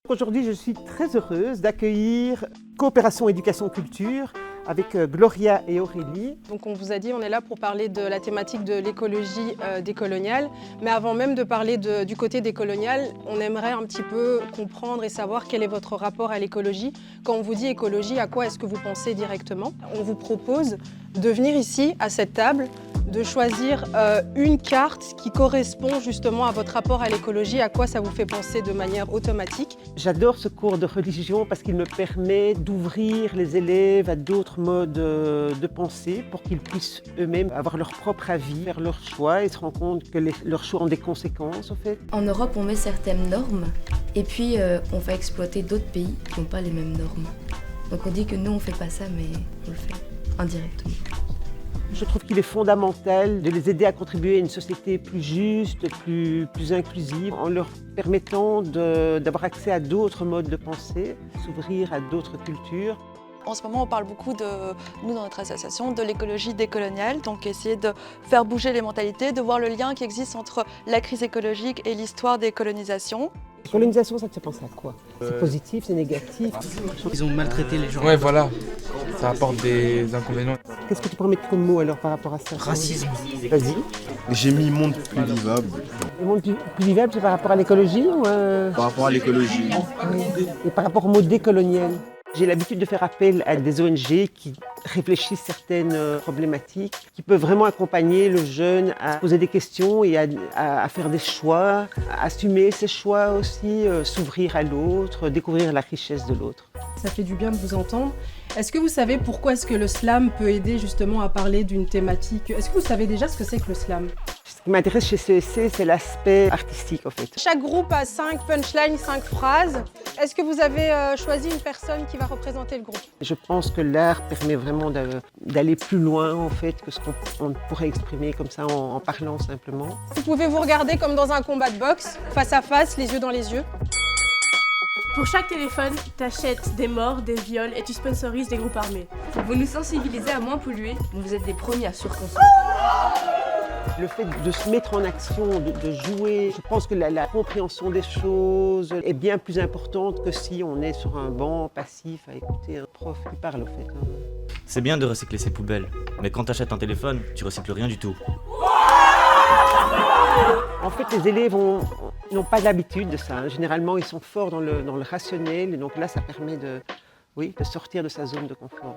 Aujourd'hui, je suis très heureuse d'accueillir Coopération Éducation Culture avec Gloria et Aurélie. Donc on vous a dit, on est là pour parler de la thématique de l'écologie décoloniale. Mais avant même de parler du côté décolonial, on aimerait un petit peu comprendre et savoir quel est votre rapport à l'écologie. Quand on vous dit écologie, à quoi est-ce que vous pensez directement? On vous propose de venir ici, à cette table, de choisir une carte qui correspond justement à votre rapport à l'écologie, à quoi ça vous fait penser de manière automatique. J'adore ce cours de religion parce qu'il me permet d'ouvrir les élèves à d'autres modes de pensée pour qu'ils puissent eux-mêmes avoir leur propre avis, faire leurs choix et se rendre compte que leurs choix ont des conséquences en fait. En Europe, on met certaines normes et puis on va exploiter d'autres pays qui n'ont pas les mêmes normes. Donc on dit que nous on fait pas ça mais on le fait indirectement. Je trouve qu'il est fondamental de les aider à contribuer à une société plus juste, plus inclusive, en leur permettant d'avoir accès à d'autres modes de pensée, s'ouvrir à d'autres cultures. En ce moment, on parle beaucoup, nous dans notre association, de l'écologie décoloniale, donc essayer de faire bouger les mentalités, de voir le lien qui existe entre la crise écologique et l'histoire des colonisations. La colonisation, ça te fait penser à quoi? C'est positif, c'est négatif? Ils ont maltraité les gens. Ouais, voilà, ça apporte des inconvénients. Qu'est-ce que tu pourrais mettre comme mot alors par rapport à ça? Racisme. Vas-y. J'ai mis monde plus vivable. Le monde plus vivable, c'est par rapport à l'écologie ou Par rapport à l'écologie. Et par rapport au mot décolonial? J'ai l'habitude de faire appel à des ONG qui réfléchissent certaines problématiques, qui peuvent vraiment accompagner le jeune à poser des questions et à faire des choix, à assumer ses choix aussi, s'ouvrir à l'autre, découvrir la richesse de l'autre. Ça fait du bien de vous entendre. Est-ce que vous savez pourquoi est-ce que le slam peut aider justement à parler d'une thématique? Est-ce que vous savez déjà ce que c'est que le slam? Ce qui m'intéresse chez CEC, c'est l'aspect artistique en fait. Chaque groupe a 5 punchlines, 5 phrases. Est-ce que vous avez choisi une personne qui va représenter le groupe? Je pense que l'art permet vraiment d'aller plus loin en fait que ce qu'on pourrait exprimer comme ça en parlant simplement. Vous pouvez vous regarder comme dans un combat de boxe, face à face, les yeux dans les yeux. Pour chaque téléphone, t'achètes des morts, des viols et tu sponsorises des groupes armés. Vous nous sensibilisez à moins polluer, vous êtes les premiers à surconsommer. Le fait de se mettre en action, de jouer, je pense que la compréhension des choses est bien plus importante que si on est sur un banc passif à écouter un prof qui parle en fait. C'est bien de recycler ses poubelles, mais quand tu achètes un téléphone, tu recycles rien du tout. En fait, les élèves n'ont pas l'habitude de ça. Généralement, ils sont forts dans le rationnel, et donc là, ça permet de sortir de sa zone de confort.